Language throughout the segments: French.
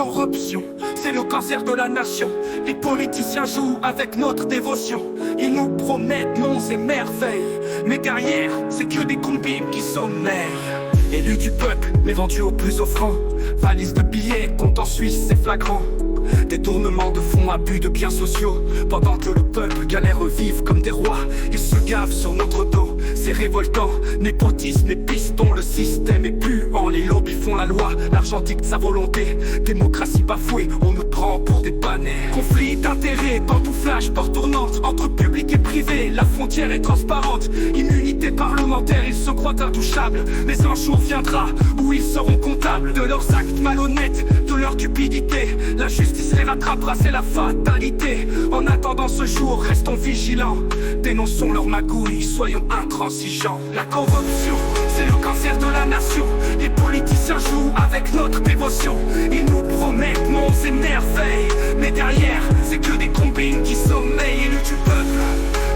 corruption, c'est le cancer de la nation. Les politiciens jouent avec notre dévotion. Ils nous promettent monts et merveilles, mais derrière, c'est que des combines qui sommeillent. Élus du peuple, mais vendus au plus offrant. Valise de billets, compte en Suisse, c'est flagrant. Détournement de fonds, abus de biens sociaux. Pendant que le peuple galère vivre comme des rois, ils se gavent sur notre dos, c'est révoltant. Népotisme et piston, le système est puant. Les lobbies font la loi, l'argent dicte sa volonté. Démocratie bafouée, on nous prend pour des panais. Conflit d'intérêts, pantouflage, porte tournante. Entre public et privé, la frontière est transparente. Immunité parlementaire, ils se croient intouchables. Mais un jour viendra où ils seront comptables de leurs actes malhonnêtes, de leur cupidité. La justice les rattrapera, c'est la fatalité. En attendant ce jour, restons vigilants. Dénonçons leur magouille, soyons intransigeants. La corruption, c'est le cancer de la nation. Les politiciens jouent avec notre dévotion. Ils nous promettent monts et merveilles, mais derrière, c'est que des combines qui sommeillent. Élus du peuple,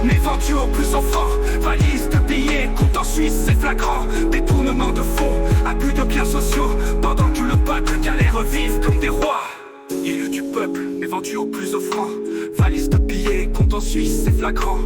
mais vendus au plus offrant. Valise de billets, compte en Suisse, c'est flagrant. Détournement de fonds, abus de biens sociaux. Pendant que le peuple galère vivre comme des rois. Élus du peuple, mais vendus au plus offrant. Valise de billets, compte en Suisse, c'est flagrant.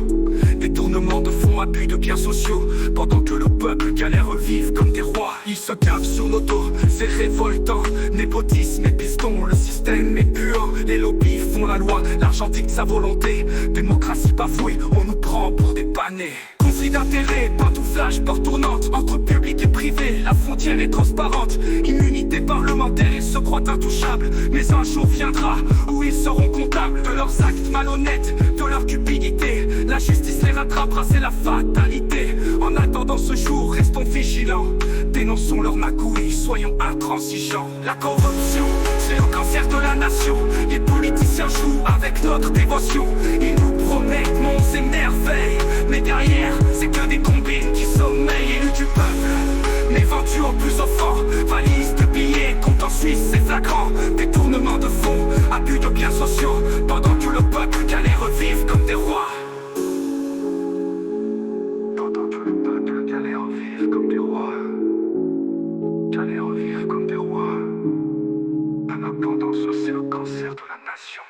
Détournement de fonds, abus de biens sociaux. Pendant que le peuple galère vivre comme des rois. Ils se gavent sur nos dos, c'est révoltant. Népotisme et piston, le système est puant. Les lobbies font la loi, l'argent dicte sa volonté. Démocratie bafouée, on nous prend pour des panais. Conflit d'intérêts, pantouflage, porte tournante. Entre public et privé, la frontière est transparente. Immunité parlementaire, ils se croient intouchables. Mais un jour viendra où ils seront comptables de leurs actes malhonnêtes, de leur cupidité. La justice les rattrapera, c'est la fatalité. En attendant ce jour, restons vigilants. Dénonçons leur magouille, soyons intransigeants. La corruption, c'est le cancer de la nation. Les politiciens jouent avec notre dévotion. Ils nous promettent monts et merveilles, mais derrière, c'est que des combines qui sommeillent. Élus du peuple, mais vendus au plus offrant. Valise de billets, compte en Suisse, c'est flagrant. Détournement de fonds, abus de biens sociaux. Pendant que le peuple galère vivre comme des rois. Pendant que le peuple galère vivre comme des rois. Galère vivre comme des rois. En attendant, c'est le cancer de la nation.